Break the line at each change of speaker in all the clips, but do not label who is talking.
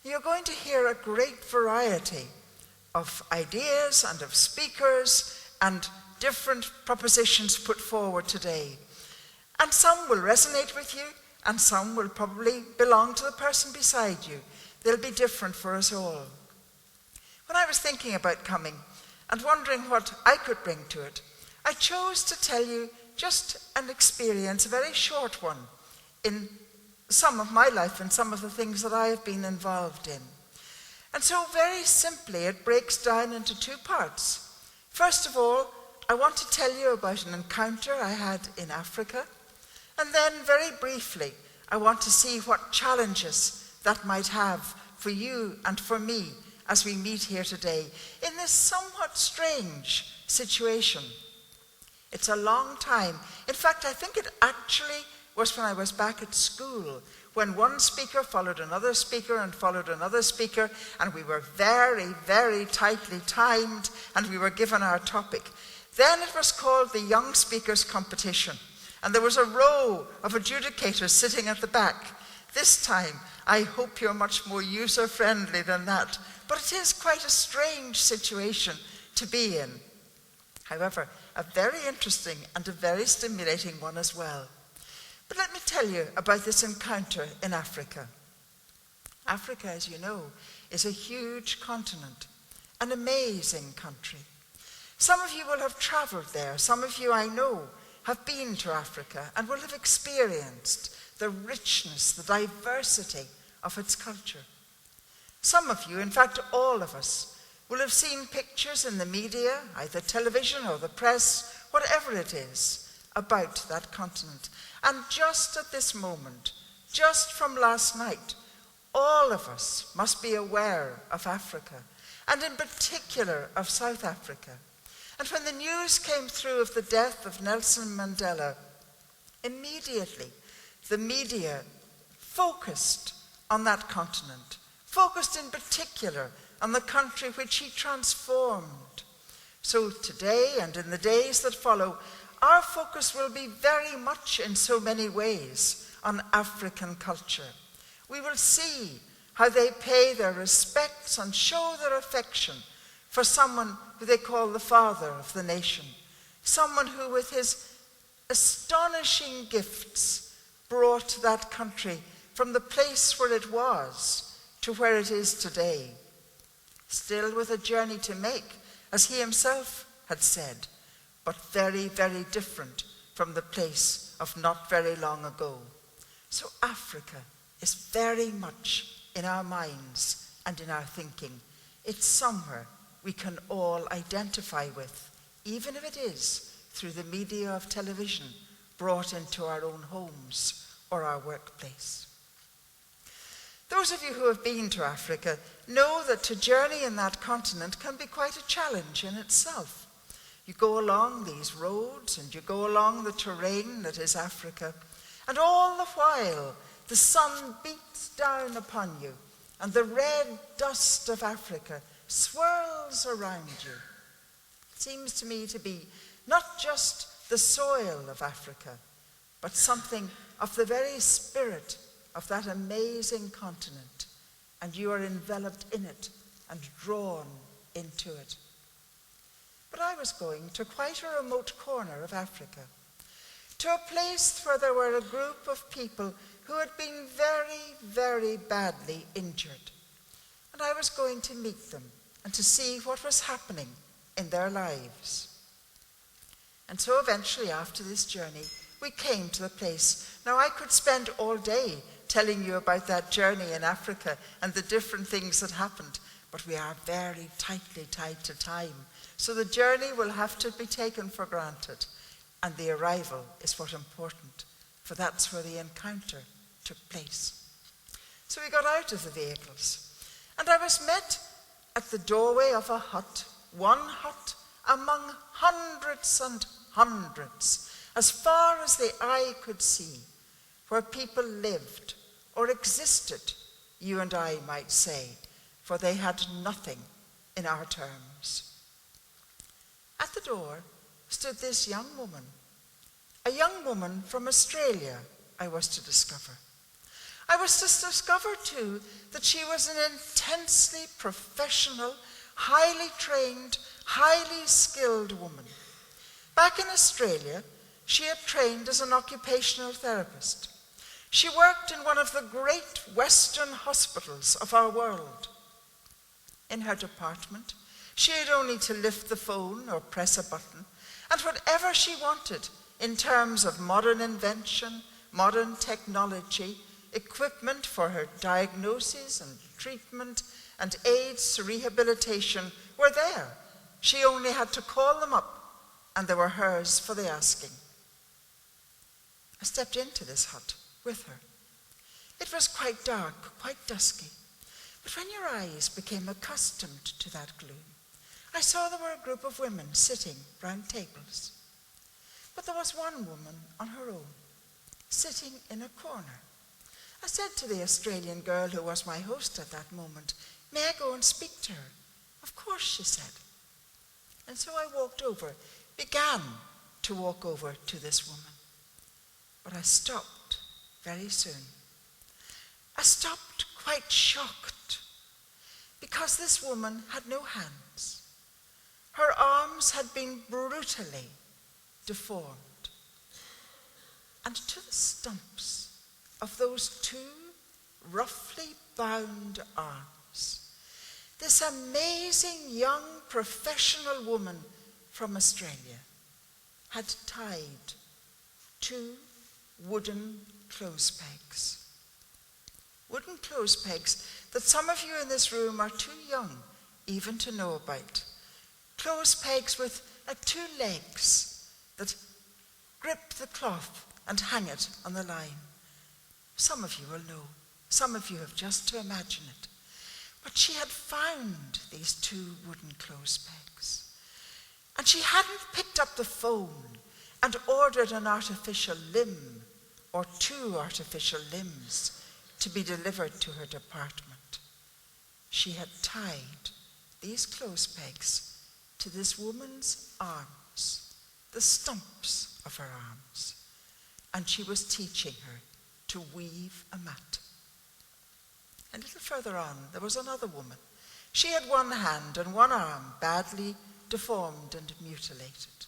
You're going to hear a great variety of ideas and of speakers and different propositions put forward today. And some will resonate with you, and some will probably belong to the person beside you. They'll be different for us all. When I was thinking about coming and wondering what I could bring to it, I chose to tell you just an experience, a very short one, in some of my life and some of the things that I have been involved in. And so very simply, it breaks down into two parts. First of all, I want to tell you about an encounter I had in Africa. And then very briefly, I want to see what challenges that might have for you and for me as we meet here today in this somewhat strange situation. It's a long time. In fact, I think it actually was when I was back at school, when one speaker followed another speaker and followed another speaker, and we were very, very tightly timed, and we were given our topic. Then it was called the Young Speakers Competition, and there was a row of adjudicators sitting at the back. This time, I hope you're much more user-friendly than that, but it is quite a strange situation to be in. However, a very interesting and a very stimulating one as well. But let me tell you about this encounter in Africa. Africa, as you know, is a huge continent, an amazing country. Some of you will have traveled there. Some of you, I know, have been to Africa and will have experienced the richness, the diversity of its culture. Some of you, in fact all of us, will have seen pictures in the media, either television or the press, whatever it is, about that continent. And just at this moment, just from last night, all of us must be aware of Africa, and in particular of South Africa. And when the news came through of the death of Nelson Mandela, immediately the media focused on that continent, focused in particular on the country which he transformed. So today and in the days that follow, our focus will be very much in so many ways on African culture. We will see how they pay their respects and show their affection for someone who they call the father of the nation, someone who with his astonishing gifts brought that country from the place where it was to where it is today, still with a journey to make, as he himself had said, but very, very different from the place of not very long ago. So Africa is very much in our minds and in our thinking. It's somewhere we can all identify with, even if it is through the media of television brought into our own homes or our workplace. Those of you who have been to Africa know that to journey in that continent can be quite a challenge in itself. You go along these roads and you go along the terrain that is Africa, and all the while the sun beats down upon you and the red dust of Africa swirls around you. It seems to me to be not just the soil of Africa, but something of the very spirit of that amazing continent, and you are enveloped in it and drawn into it. But I was going to quite a remote corner of Africa, to a place where there were a group of people who had been very, very badly injured. And I was going to meet them and to see what was happening in their lives. And so eventually, after this journey, we came to the place. Now, I could spend all day telling you about that journey in Africa and the different things that happened, but we are very tightly tied to time. So the journey will have to be taken for granted, and the arrival is what's important, for that's where the encounter took place. So we got out of the vehicles, and I was met at the doorway of a hut, one hut among hundreds and hundreds, as far as the eye could see, where people lived or existed, you and I might say, for they had nothing in our terms. At the door stood this young woman, a young woman from Australia, I was to discover. I was to discover too that she was an intensely professional, highly trained, highly skilled woman. Back in Australia, she had trained as an occupational therapist. She worked in one of the great Western hospitals of our world. In her department, she had only to lift the phone or press a button, and whatever she wanted in terms of modern invention, modern technology, equipment for her diagnosis and treatment, and aids to rehabilitation were there. She only had to call them up, and they were hers for the asking. I stepped into this hut with her. It was quite dark, quite dusky, but when your eyes became accustomed to that gloom, I saw there were a group of women sitting round tables. But there was one woman on her own, sitting in a corner. I said to the Australian girl who was my host at that moment, "May I go and speak to her?" "Of course," she said. And so I began to walk over to this woman. But I stopped very soon. I stopped quite shocked, because this woman had no hands. Her arms had been brutally deformed. And to the stumps of those two roughly bound arms, this amazing young professional woman from Australia had tied two wooden clothes pegs. Wooden clothes pegs that some of you in this room are too young even to know about. Clothes pegs with two legs that grip the cloth and hang it on the line. Some of you will know. Some of you have just to imagine it. But she had found these two wooden clothes pegs. And she hadn't picked up the phone and ordered an artificial limb or two artificial limbs to be delivered to her department. She had tied these clothes pegs to this woman's arms, the stumps of her arms, and she was teaching her to weave a mat. A little further on, there was another woman. She had one hand and one arm badly deformed and mutilated.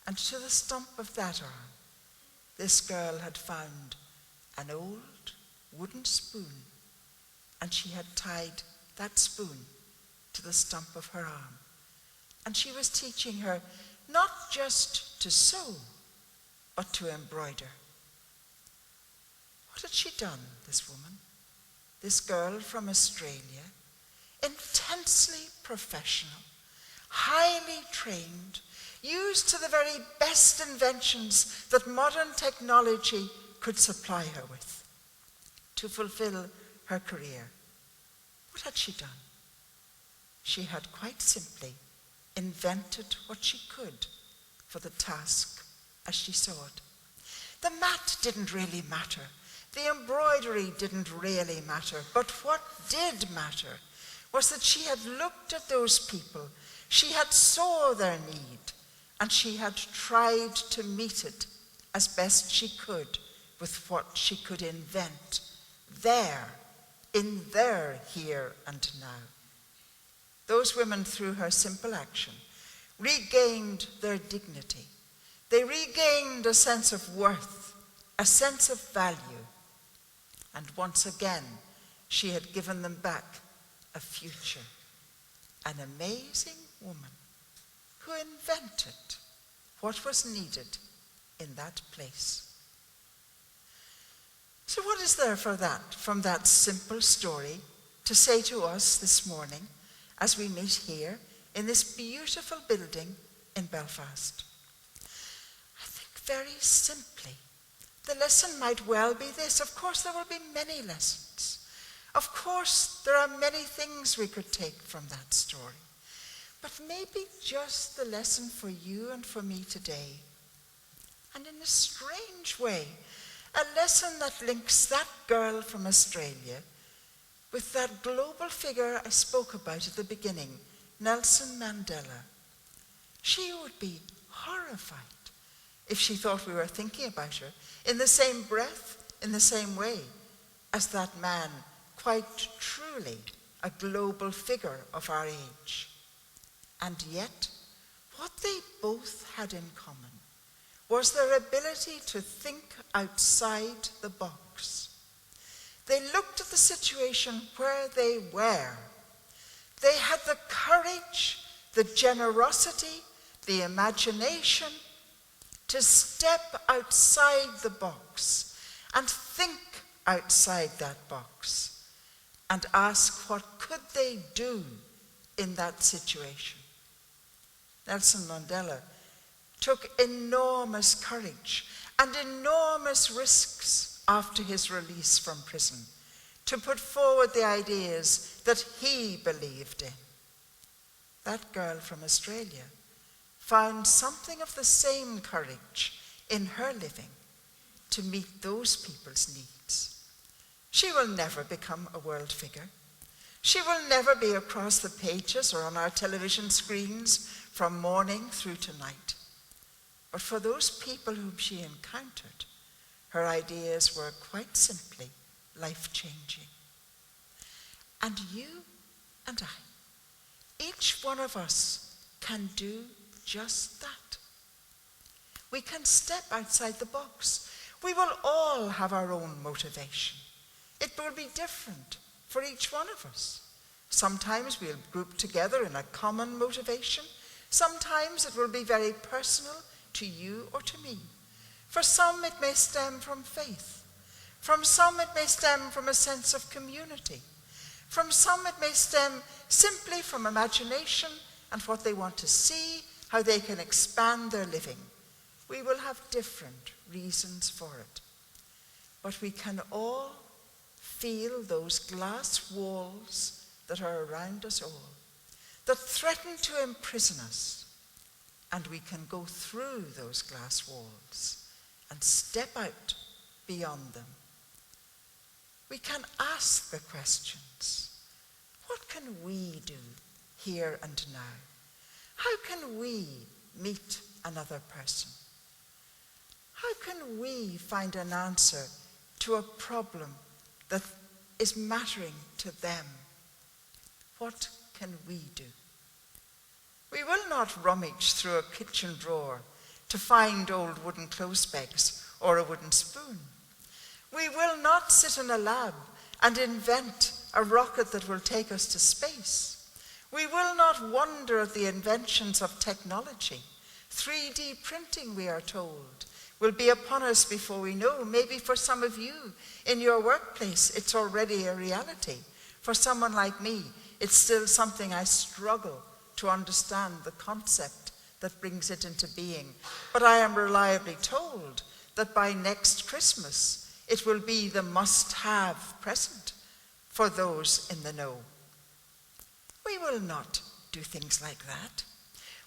And to the stump of that arm, this girl had found an old wooden spoon, and she had tied that spoon to the stump of her arm. And she was teaching her not just to sew, but to embroider. What had she done, this woman? This girl from Australia, intensely professional, highly trained, used to the very best inventions that modern technology could supply her with to fulfill her career. What had she done? She had quite simply invented what she could for the task as she saw it. The mat didn't really matter. The embroidery didn't really matter. But what did matter was that she had looked at those people, she had saw their need, and she had tried to meet it as best she could with what she could invent there, in their here and now. Those women, through her simple action, regained their dignity. They regained a sense of worth, a sense of value. And once again, she had given them back a future. An amazing woman who invented what was needed in that place. So what is there from that simple story to say to us this morning as we meet here in this beautiful building in Belfast? I think very simply, the lesson might well be this. Of course, there will be many lessons. Of course, there are many things we could take from that story. But maybe just the lesson for you and for me today, and in a strange way, a lesson that links that girl from Australia with that global figure I spoke about at the beginning, Nelson Mandela. She would be horrified if she thought we were thinking about her in the same breath, in the same way. as that man quite truly a global figure of our age. And yet, what they both had in common was their ability to think outside the box. They looked at the situation where they were. They had the courage, the generosity, the imagination to step outside the box and think outside that box and ask what could they do in that situation. Nelson Mandela took enormous courage and enormous risks after his release from prison to put forward the ideas that he believed in. That girl from Australia found something of the same courage in her living to meet those people's needs. She will never become a world figure. She will never be across the pages or on our television screens from morning through to night. But for those people whom she encountered, her ideas were quite simply life-changing. And you and I, each one of us can do just that. We can step outside the box. We will all have our own motivation. It will be different for each one of us. Sometimes we'll group together in a common motivation. Sometimes it will be very personal to you or to me. For some it may stem from faith. From some it may stem from a sense of community. From some it may stem simply from imagination and what they want to see, how they can expand their living. We will have different reasons for it. But we can all feel those glass walls that are around us all, that threaten to imprison us. And we can go through those glass walls and step out beyond them. We can ask the questions. What can we do here and now? How can we meet another person? How can we find an answer to a problem that is mattering to them? What can we do? We will not rummage through a kitchen drawer to find old wooden clothes pegs or a wooden spoon. We will not sit in a lab and invent a rocket that will take us to space. We will not wonder at the inventions of technology. 3D printing, we are told, will be upon us before we know. Maybe for some of you in your workplace, it's already a reality. For someone like me, it's still something I struggle to understand the concept that brings it into being. But I am reliably told that by next Christmas, it will be the must-have present for those in the know. We will not do things like that.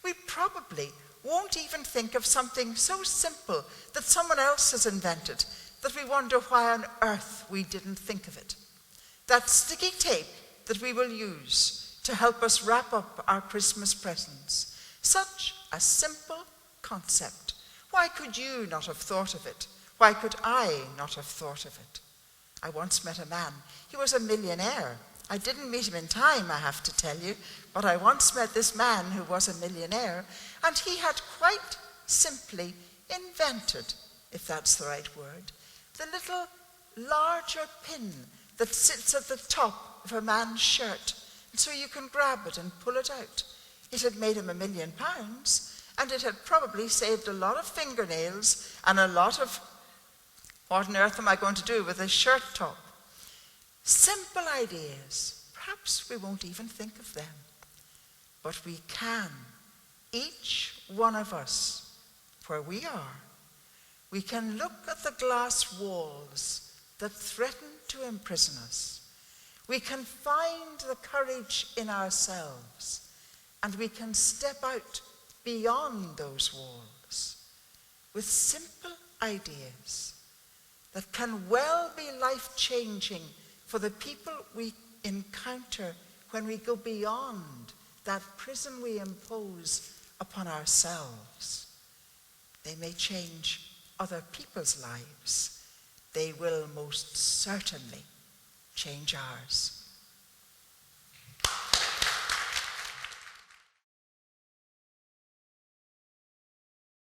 We probably won't even think of something so simple that someone else has invented that we wonder why on earth we didn't think of it. That sticky tape that we will use to help us wrap up our Christmas presents. Such a simple concept. Why could you not have thought of it? Why could I not have thought of it? I once met a man. He was a millionaire. I didn't meet him in time, I have to tell you, but I once met this man who was a millionaire, and he had quite simply invented, if that's the right word, the little larger pin that sits at the top of a man's shirt, so you can grab it and pull it out. It had made him £1 million, and it had probably saved a lot of fingernails and a lot of, what on earth am I going to do with this shirt top? Simple ideas. Perhaps we won't even think of them. But we can, each one of us, where we are, we can look at the glass walls that threaten to imprison us. We can find the courage in ourselves, and we can step out beyond those walls with simple ideas that can well be life-changing for the people we encounter when we go beyond that prison we impose upon ourselves. They may change other people's lives, they will most certainly change ours.